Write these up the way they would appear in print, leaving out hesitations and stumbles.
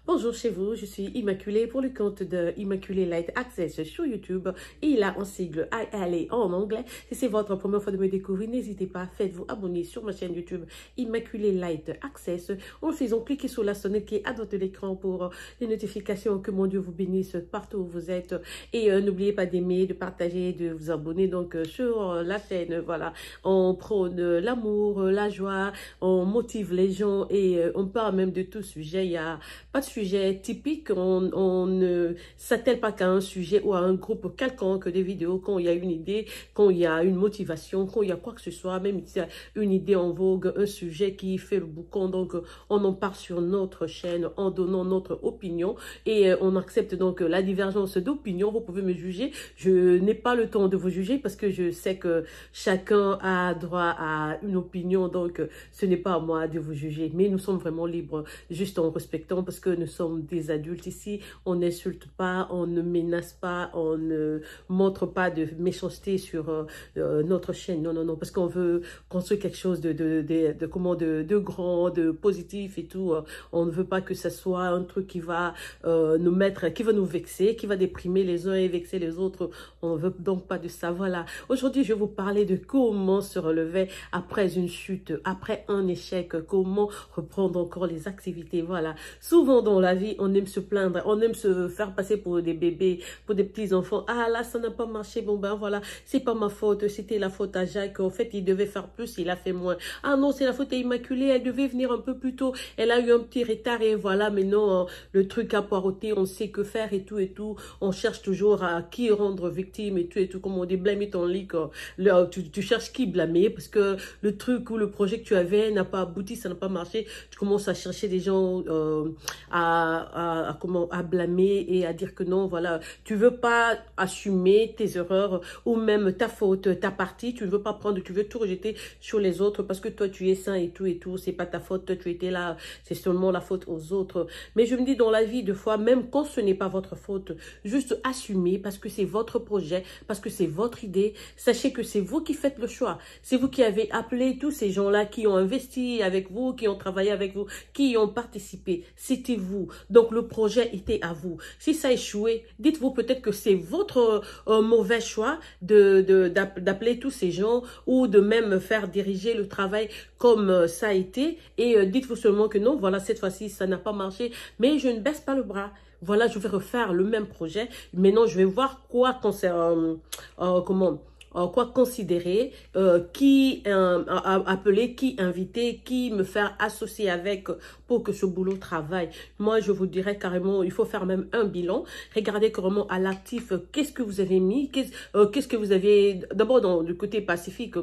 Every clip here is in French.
Bonjour chez vous, je suis Immaculée pour le compte de Immaculée Light Access sur YouTube. Il a un sigle ILA en anglais. Si c'est votre première fois de me découvrir, n'hésitez pas, faites-vous abonner sur ma chaîne YouTube Immaculée Light Access. En faisant cliquer sur la sonnette qui est à droite de l'écran pour les notifications. Que mon Dieu vous bénisse partout où vous êtes. Et n'oubliez pas d'aimer, de partager, de vous abonner donc sur la chaîne. Voilà, on prône l'amour, la joie, on motive les gens et on parle même de tout sujet. Il y a pas de sujet typique, on ne s'attelle pas qu'à un sujet ou à un groupe quelconque des vidéos quand il y a une idée, quand il y a une motivation, quand il y a quoi que ce soit, même s'il y a une idée en vogue, un sujet qui fait le boucan, donc on en parle sur notre chaîne en donnant notre opinion et on accepte donc la divergence d'opinion. Vous pouvez me juger, je n'ai pas le temps de vous juger parce que je sais que chacun a droit à une opinion, donc ce n'est pas à moi de vous juger, mais nous sommes vraiment libres, juste en respectant parce que nous sommes des adultes ici, on n'insulte pas, on ne menace pas, on ne montre pas de méchanceté sur notre chaîne, non, parce qu'on veut construire quelque chose de grand, de positif et tout, on ne veut pas que ça soit un truc qui va nous mettre, qui va nous vexer, qui va déprimer les uns et vexer les autres, on ne veut donc pas de ça. Voilà, aujourd'hui je vais vous parler de comment se relever après une chute, après un échec, comment reprendre encore les activités. Voilà, souvent dans la vie, on aime se plaindre, on aime se faire passer pour des bébés, pour des petits-enfants. Ah là, ça n'a pas marché, bon ben voilà, c'est pas ma faute, c'était la faute à Jacques. En fait, il devait faire plus, il a fait moins. Ah non, c'est la faute à Immaculée, elle devait venir un peu plus tôt, elle a eu un petit retard et voilà, maintenant, le truc a poireauté, on sait que faire et tout, on cherche toujours à qui rendre victime et tout, comme on dit, blame it on leak, tu cherches qui blâmer parce que le truc ou le projet que tu avais n'a pas abouti, ça n'a pas marché, tu commences à chercher des gens à blâmer et à dire que non, voilà, tu veux pas assumer tes erreurs ou même ta faute, ta partie, tu ne veux pas prendre, tu veux tout rejeter sur les autres parce que toi tu es sain et tout, c'est pas ta faute, toi tu étais là, c'est seulement la faute aux autres. Mais je me dis dans la vie, de fois, même quand ce n'est pas votre faute, juste assumer parce que c'est votre projet, parce que c'est votre idée, sachez que c'est vous qui faites le choix, c'est vous qui avez appelé tous ces gens-là qui ont investi avec vous, qui ont travaillé avec vous, qui y ont participé, c'était vous. Donc le projet était à vous. Si ça a échoué, dites-vous peut-être que c'est votre mauvais choix d'appeler tous ces gens ou de même faire diriger le travail comme ça a été. Et dites-vous seulement que non, voilà, cette fois-ci, ça n'a pas marché, mais je ne baisse pas le bras. Voilà, je vais refaire le même projet. Maintenant, je vais voir quoi quoi considérer, qui appeler, qui inviter, qui me faire associer avec pour que ce boulot travaille. Moi, je vous dirais carrément, il faut faire même un bilan. Regardez carrément à l'actif, qu'est-ce que vous avez mis, qu'est-ce que vous avez, d'abord dans le côté pacifique,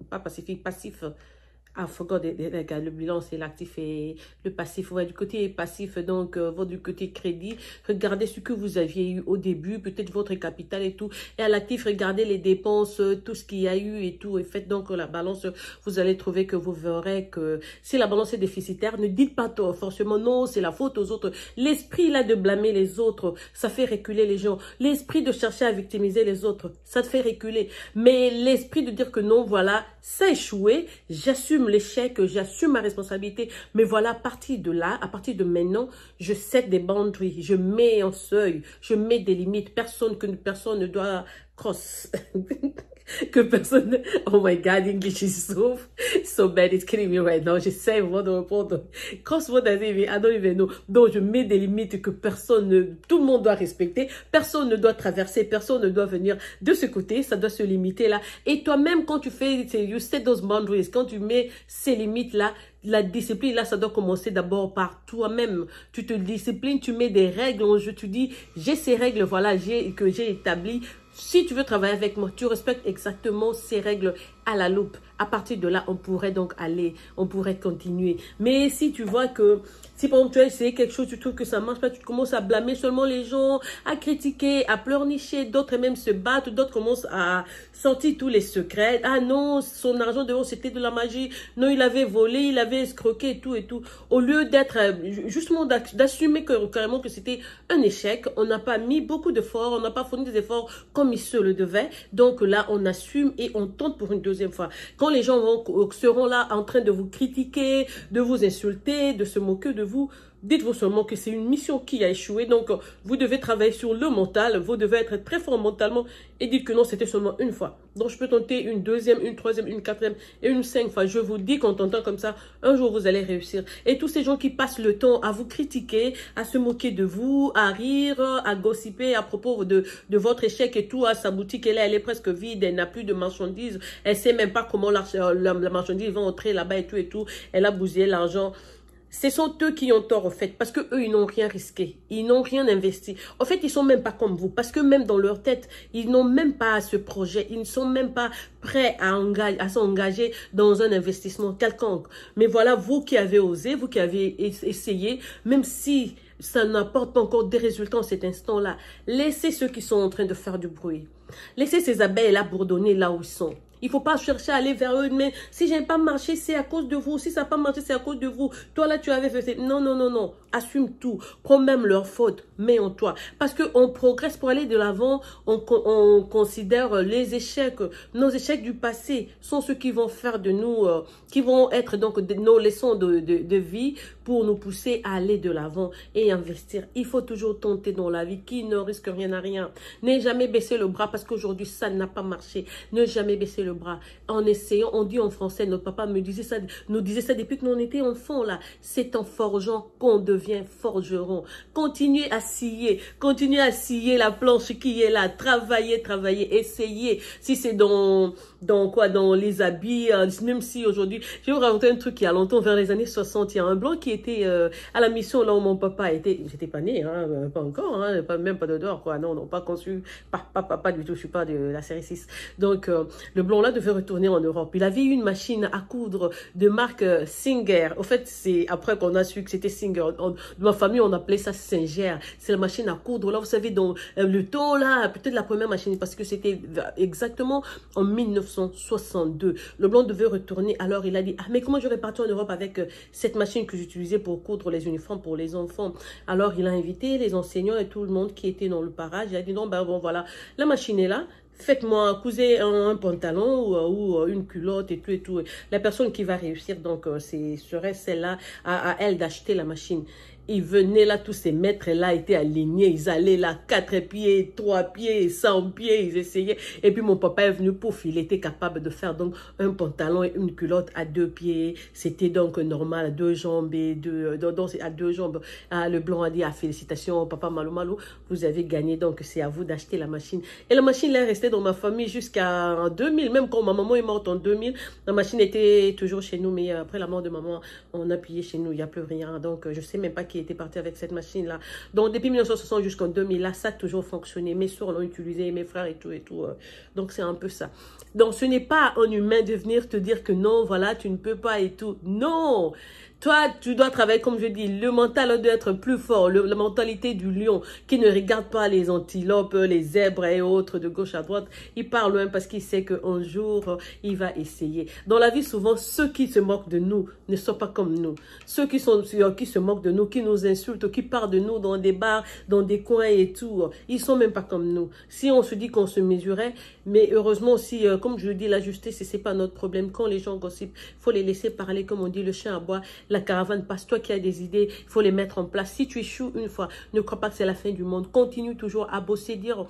pas pacifique, passif. Ah, forgot, le bilan, c'est l'actif et le passif. Ouais, du côté passif, donc, du côté crédit, regardez ce que vous aviez eu au début, peut-être votre capital et tout. Et à l'actif, regardez les dépenses, tout ce qu'il y a eu et tout. Et faites donc la balance. Vous allez trouver que vous verrez que si la balance est déficitaire, ne dites pas forcément non, c'est la faute aux autres. L'esprit là de blâmer les autres, ça fait reculer les gens. L'esprit de chercher à victimiser les autres, ça te fait reculer. Mais l'esprit de dire que non, voilà, ça a échoué, j'assume l'échec, j'assume ma responsabilité, mais voilà, à partir de là, à partir de maintenant, je set des boundaries, je mets un seuil, je mets des limites, personne ne doit cross. Que personne, oh my God, English is so bad, it's killing me right now. J'essaie vraiment de répondre. Cross, what does it mean? I don't even know. Donc, je mets des limites que tout le monde doit respecter. Personne ne doit traverser, personne ne doit venir de ce côté. Ça doit se limiter là. Et toi-même, quand tu fais, you set those boundaries, quand tu mets ces limites là, la discipline, là, ça doit commencer d'abord par toi-même. Tu te disciplines, tu mets des règles en jeu. Tu dis, j'ai ces règles, voilà, que j'ai établies. Si tu veux travailler avec moi, tu respectes exactement ces règles à la loupe. À partir de là, on pourrait donc aller, on pourrait continuer. Mais si tu vois que, si par exemple tu as essayé quelque chose, tu trouves que ça marche pas, tu commences à blâmer seulement les gens, à critiquer, à pleurnicher, d'autres même se battent, d'autres commencent à sortir tous les secrets. Ah non, son argent dehors c'était de la magie, non il avait volé, il avait escroqué et tout. Au lieu d'être, justement d'assumer carrément que c'était un échec, on n'a pas mis beaucoup d'efforts, on n'a pas fourni des efforts comme il se le devait. Donc là, on assume et on tente pour une deuxième deuxième fois. Quand les gens seront là en train de vous critiquer, de vous insulter, de se moquer de vous, dites-vous seulement que c'est une mission qui a échoué. Donc, vous devez travailler sur le mental. Vous devez être très fort mentalement et dites que non, c'était seulement une fois. Donc, je peux tenter une deuxième, une troisième, une quatrième et une cinquième fois. Je vous dis qu'en tentant comme ça, un jour, vous allez réussir. Et tous ces gens qui passent le temps à vous critiquer, à se moquer de vous, à rire, à gossiper à propos de votre échec et tout, à sa boutique, elle est presque vide, elle n'a plus de marchandises, elle sait même pas comment la marchandise va entrer là-bas et tout, elle a bousillé l'argent. Ce sont eux qui ont tort, en fait, parce que eux ils n'ont rien risqué, ils n'ont rien investi. En fait, ils sont même pas comme vous, parce que même dans leur tête, ils n'ont même pas ce projet, ils ne sont même pas prêts à s'engager dans un investissement quelconque. Mais voilà, vous qui avez osé, vous qui avez essayé, même si ça n'apporte pas encore des résultats en cet instant-là, laissez ceux qui sont en train de faire du bruit. Laissez ces abeilles-là bourdonner là où ils sont. Il ne faut pas chercher à aller vers eux, mais si je n'ai pas marché, c'est à cause de vous. Si ça n'a pas marché, c'est à cause de vous. Toi, là, tu avais fait... Non, non, non, non. Assume tout. Prends même leur faute, mais en toi. Parce qu'on progresse pour aller de l'avant. On considère les échecs. Nos échecs du passé sont ceux qui vont faire de nous, qui vont être donc nos leçons de vie pour nous pousser à aller de l'avant et investir. Il faut toujours tenter dans la vie. Qui ne risque rien à rien. Ne jamais baisser le bras parce qu'aujourd'hui, ça n'a pas marché. Ne jamais baisser le bras. En essayant, on dit en français, notre papa nous disait ça depuis que nous étions enfants là. C'est en forgeant qu'on devient forgeron. Continuez à scier la planche qui est là. Travaillez, essayez. Si c'est dans les habits, même si aujourd'hui, je vais vous raconter un truc qui a longtemps, vers les années 60, il y a un blanc qui était à la mission là où mon papa était, j'étais pas né, hein, pas encore, hein, même pas de dehors, quoi, non, pas conçu, pas du tout, je suis pas de la série 6. Donc, le blanc là devait retourner en Europe. Il avait eu une machine à coudre de marque Singer. Au fait, c'est après qu'on a su que c'était Singer. Dans ma famille, on appelait ça Singer. C'est la machine à coudre. Là, vous savez, dans le temps, là, peut-être la première machine, parce que c'était exactement en 1962. Le blanc devait retourner. Alors, il a dit, ah, mais comment je vais partir en Europe avec cette machine que j'utilisais pour coudre les uniformes pour les enfants? Alors, il a invité les enseignants et tout le monde qui était dans le parage. Il a dit, non, ben bon, voilà, la machine est là. Faites-moi couser un pantalon ou une culotte et tout. La personne qui va réussir, donc, serait celle-là, à elle d'acheter la machine. Ils venaient là, tous ces maîtres-là étaient alignés. Ils allaient là, 4 pieds, 3 pieds, 100 pieds, ils essayaient. Et puis mon papa est venu, pouf, il était capable de faire donc un pantalon et une culotte à 2 pieds. C'était donc normal, à 2 jambes et à 2 jambes. Ah, le blanc a dit, ah, félicitations, papa Malou Malou, vous avez gagné, donc c'est à vous d'acheter la machine. Et la machine est restée dans ma famille jusqu'à 2000, même quand ma maman est morte en 2000, la machine était toujours chez nous, mais après la mort de maman, on a pillé chez nous, il n'y a plus rien. Donc je sais même pas qui était parti avec cette machine-là. Donc, depuis 1960 jusqu'en 2000, là, ça a toujours fonctionné. Mes soeurs l'ont utilisé, mes frères et tout. Donc, c'est un peu ça. Donc, ce n'est pas un humain de venir te dire que non, voilà, tu ne peux pas et tout. Non! Toi, tu dois travailler, comme je dis, le mental doit être plus fort, la mentalité du lion qui ne regarde pas les antilopes, les zèbres et autres de gauche à droite. Il part loin parce qu'il sait qu'un jour, il va essayer. Dans la vie, souvent, ceux qui se moquent de nous ne sont pas comme nous. Ceux qui se moquent de nous, qui nous insultent, qui parlent de nous dans des bars, dans des coins et tout, ils sont même pas comme nous. Si on se dit qu'on se mesurait, mais heureusement aussi, comme je le dis, la justice, c'est pas notre problème. Quand les gens gossipent, il faut les laisser parler, comme on dit, le chien à bois. La caravane passe, toi qui as des idées, il faut les mettre en place. Si tu échoues une fois, ne crois pas que c'est la fin du monde. Continue toujours à bosser dur.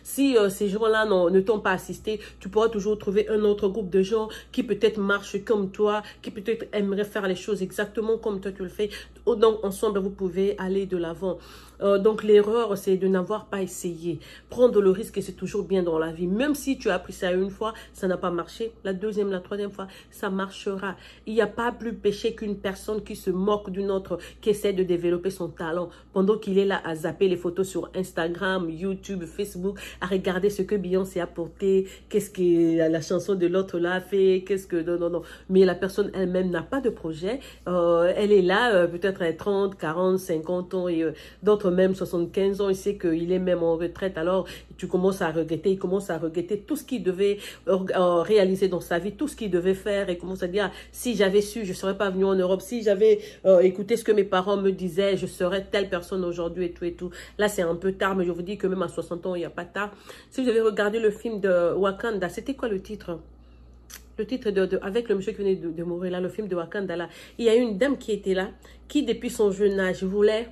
Si ces gens-là ne t'ont pas assisté, tu pourras toujours trouver un autre groupe de gens qui peut-être marchent comme toi, qui peut-être aimeraient faire les choses exactement comme toi tu le fais. Donc ensemble, vous pouvez aller de l'avant. Donc l'erreur, c'est de n'avoir pas essayé. Prendre le risque, c'est toujours bien dans la vie. Même si tu as appris ça une fois, ça n'a pas marché. La deuxième, la troisième fois, ça marchera. Il n'y a pas plus péché qu'une personne qui se moque d'une autre, qui essaie de développer son talent pendant qu'il est là à zapper les photos sur Instagram, YouTube, Facebook, à regarder ce que Beyoncé a porté, qu'est-ce que la chanson de l'autre là a fait, qu'est-ce que... Non. Mais la personne elle-même n'a pas de projet. Elle est là, peut-être à 30, 40, 50 ans et d'autres même 75 ans, il sait qu'il est même en retraite, alors tu commences à regretter, il commence à regretter tout ce qu'il devait réaliser dans sa vie, tout ce qu'il devait faire, et commence à dire, ah, si j'avais su, je ne serais pas venu en Europe, si j'avais écouté ce que mes parents me disaient, je serais telle personne aujourd'hui et tout. Là, c'est un peu tard, mais je vous dis que même à 60 ans, il n'y a pas tard. Si vous avez regardé le film de Wakanda, c'était quoi le titre? le titre avec le monsieur qui venait de mourir là, le film de Wakanda là, il y a une dame qui était là, qui depuis son jeune âge voulait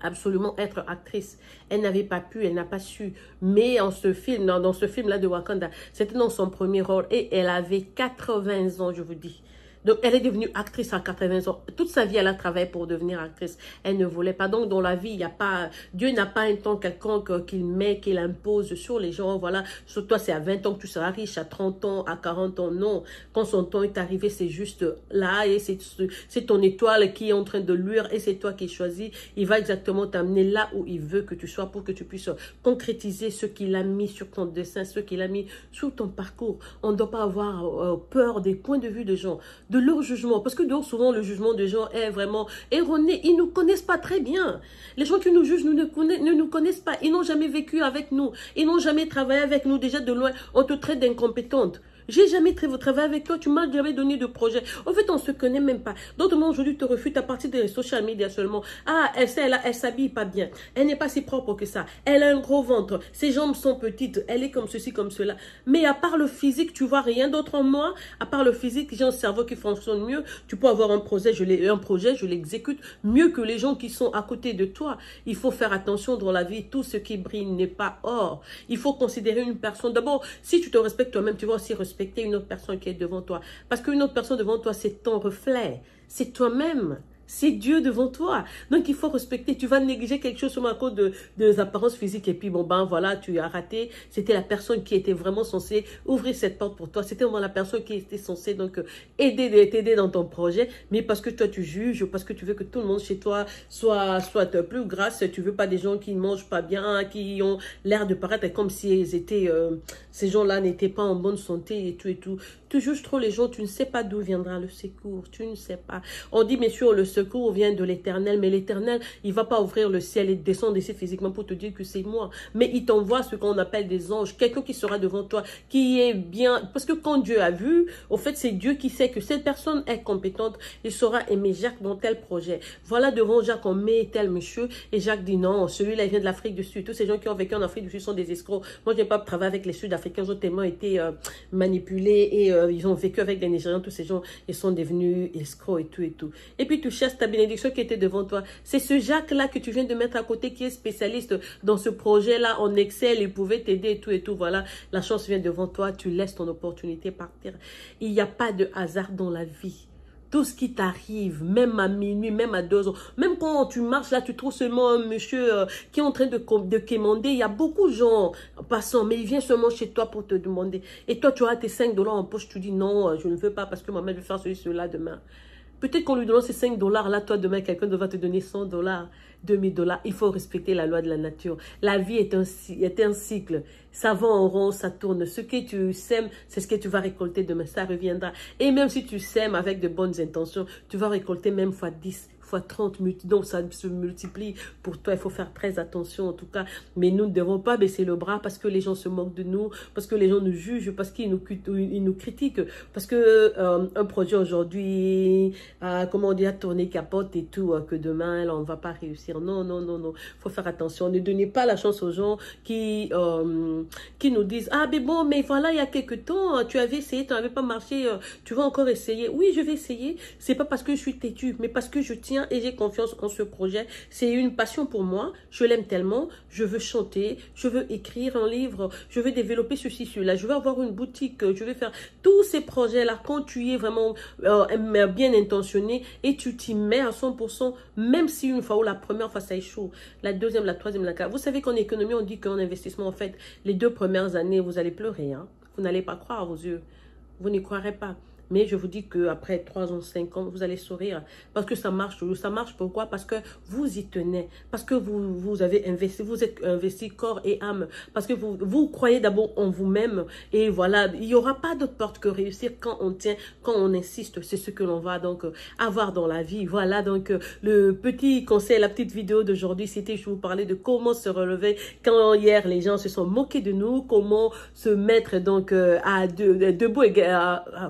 absolument être actrice. Elle n'avait pas pu, elle n'a pas su. Mais dans ce film-là de Wakanda, c'était dans son premier rôle et elle avait 80 ans, je vous dis. Donc, elle est devenue actrice à 80 ans. Toute sa vie, elle a travaillé pour devenir actrice. Elle ne voulait pas. Donc, dans la vie, il n'y a pas... Dieu n'a pas un temps quelconque qu'il met, qu'il impose sur les gens. Voilà. Sur toi, c'est à 20 ans que tu seras riche, à 30 ans, à 40 ans. Non. Quand son temps est arrivé, c'est juste là. Et c'est ton étoile qui est en train de luire. Et c'est toi qui choisis. Il va exactement t'amener là où il veut que tu sois pour que tu puisses concrétiser ce qu'il a mis sur ton dessin, ce qu'il a mis sur ton parcours. On ne doit pas avoir peur des points de vue des gens, de leur jugement, parce que souvent le jugement des gens est vraiment erroné. Ils ne nous connaissent pas très bien. Les gens qui nous jugent ne nous connaissent pas. Ils n'ont jamais vécu avec nous. Ils n'ont jamais travaillé avec nous. Déjà de loin, on te traite d'incompétente. J'ai jamais travaillé avec toi, tu m'as jamais donné de projet. En fait, on se connaît même pas. D'autres monde aujourd'hui te refute à partir des social media seulement. Ah, elle s'habille pas bien. Elle n'est pas si propre que ça. Elle a un gros ventre. Ses jambes sont petites. Elle est comme ceci, comme cela. Mais à part le physique, tu vois rien d'autre en moi. À part le physique, j'ai un cerveau qui fonctionne mieux. Tu peux avoir un projet, je l'exécute mieux que les gens qui sont à côté de toi. Il faut faire attention dans la vie. Tout ce qui brille n'est pas or. Il faut considérer une personne. D'abord, si tu te respectes toi-même, tu vas aussi respecter une autre personne qui est devant toi. Parce qu'une autre personne devant toi, c'est ton reflet. C'est toi-même. C'est Dieu devant toi. Donc, il faut respecter. Tu vas négliger quelque chose sur ma cause des apparences physiques. Et puis, bon, ben, voilà, tu as raté. C'était la personne qui était vraiment censée ouvrir cette porte pour toi. C'était vraiment la personne qui était censée, donc, t'aider dans ton projet. Mais parce que toi, tu juges, parce que tu veux que tout le monde chez toi soit plus grasse. Tu veux pas des gens qui ne mangent pas bien, qui ont l'air de paraître comme si ces gens-là n'étaient pas en bonne santé et tout et tout. Tu juges trop les gens. Tu ne sais pas d'où viendra le secours. Tu ne sais pas. On dit, bien sûr, le secours vient de l'Éternel, mais l'Éternel, il ne va pas ouvrir le ciel et descendre ici physiquement pour te dire que c'est moi. Mais il t'envoie ce qu'on appelle des anges, quelqu'un qui sera devant toi, qui est bien. Parce que quand Dieu a vu, au fait, c'est Dieu qui sait que cette personne est compétente. Il saura aimer Jacques dans tel projet. Voilà, devant Jacques, on met tel monsieur. Et Jacques dit non, celui-là, il vient de l'Afrique du Sud. Tous ces gens qui ont vécu en Afrique du Sud sont des escrocs. Moi, je n'ai pas travaillé avec les Sud-Africains. Ils ont tellement été manipulés et ils ont vécu avec des Nigériens. Tous ces gens, ils sont devenus escrocs et tout et tout. Et puis, tu cherches ta bénédiction qui était devant toi. C'est ce Jacques-là que tu viens de mettre à côté qui est spécialiste dans ce projet-là. En Excel, il pouvait t'aider et tout et tout. Voilà, la chance vient devant toi. Tu laisses ton opportunité partir. Il n'y a pas de hasard dans la vie. Tout ce qui t'arrive, même à minuit, même à 2 heures, même quand tu marches là, tu trouves seulement un monsieur qui est en train de quémander. Il y a beaucoup de gens passant, mais il vient seulement chez toi pour te demander. Et toi, tu as tes 5 $ en poche, tu dis non, je ne veux pas parce que ma mère veut faire cela demain. Peut-être qu'on lui donne ces 5 $ là, toi demain, quelqu'un va te donner 100 $, 2000 $. Il faut respecter la loi de la nature. La vie est un cycle. Ça va en rond, ça tourne. Ce que tu sèmes, c'est ce que tu vas récolter demain. Ça reviendra. Et même si tu sèmes avec de bonnes intentions, tu vas récolter même fois 10, fois 30. Donc ça se multiplie pour toi. Il faut faire très attention en tout cas. Mais nous ne devons pas baisser le bras parce que les gens se moquent de nous, parce que les gens nous jugent, parce qu'ils nous critiquent. Parce que un projet aujourd'hui, comment on dit, a tourné capote et tout, que demain, là, on ne va pas réussir. Non, non, non, non. Il faut faire attention. Ne donnez pas la chance aux gens qui nous disent, ah, mais bon, mais voilà, il y a quelques temps, tu avais essayé, tu n'avais pas marché, tu vas encore essayer. Oui, je vais essayer. C'est pas parce que je suis têtue, mais parce que je tiens et j'ai confiance en ce projet. C'est une passion pour moi. Je l'aime tellement. Je veux chanter, je veux écrire un livre, je veux développer ceci, cela. Je veux avoir une boutique, je vais faire tous ces projets-là. Quand tu es vraiment bien intentionné et tu t'y mets à 100%, même si une fois ou la première fois ça échoue, la deuxième, la troisième, la quatrième. Vous savez qu'en économie, on dit qu'en investissement, en fait, les 2 premières années, vous allez pleurer. Hein? Vous n'allez pas croire à vos yeux. Vous n'y croirez pas. Mais je vous dis qu'après 3 ans, 5 ans, vous allez sourire. Parce que ça marche toujours. Ça marche pourquoi? Parce que vous y tenez. Parce que vous avez investi. Vous êtes investi corps et âme. Parce que vous croyez d'abord en vous-même. Et voilà, il n'y aura pas d'autre porte que réussir quand on tient, quand on insiste. C'est ce que l'on va donc avoir dans la vie. Voilà donc le petit conseil, la petite vidéo d'aujourd'hui, c'était je vous parlais de comment se relever quand hier les gens se sont moqués de nous. Comment se mettre donc debout,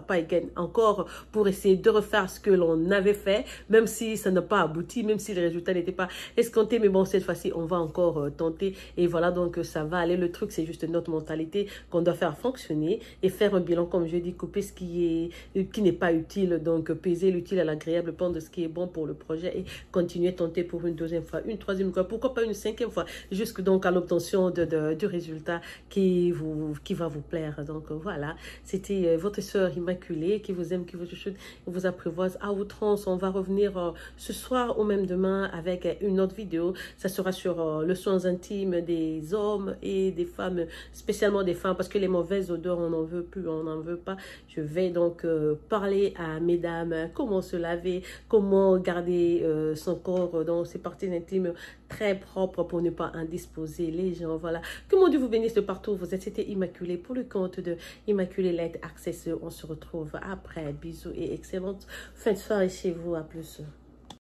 pas égaine. reviennent encore pour essayer de refaire ce que l'on avait fait, même si ça n'a pas abouti, même si les résultats n'étaient pas escomptés. Mais bon, cette fois-ci, on va encore tenter. Et voilà, donc ça va aller. Le truc, c'est juste notre mentalité qu'on doit faire fonctionner et faire un bilan, comme je dis, couper ce qui n'est pas utile, donc peser l'utile à l'agréable, prendre ce qui est bon pour le projet et continuer, tenter pour une deuxième fois, une troisième fois, pourquoi pas une cinquième fois, jusque donc à l'obtention du résultat qui va vous plaire. Donc voilà, c'était votre sœur Immaculée qui vous aime, qui vous chuchote, vous apprivoise à outrance. On va revenir ce soir ou même demain avec une autre vidéo. Ça sera sur le soins intimes des hommes et des femmes, spécialement des femmes, parce que les mauvaises odeurs, on n'en veut plus, on n'en veut pas. Je vais donc parler à mesdames, comment se laver, comment garder son corps dans ses parties intimes très propres pour ne pas indisposer les gens. Voilà, que mon Dieu vous bénisse de partout vous êtes. C'était Immaculée pour le compte de Immaculée Light Access. On se retrouve après. Bisous et excellente fin de soirée chez vous. À plus.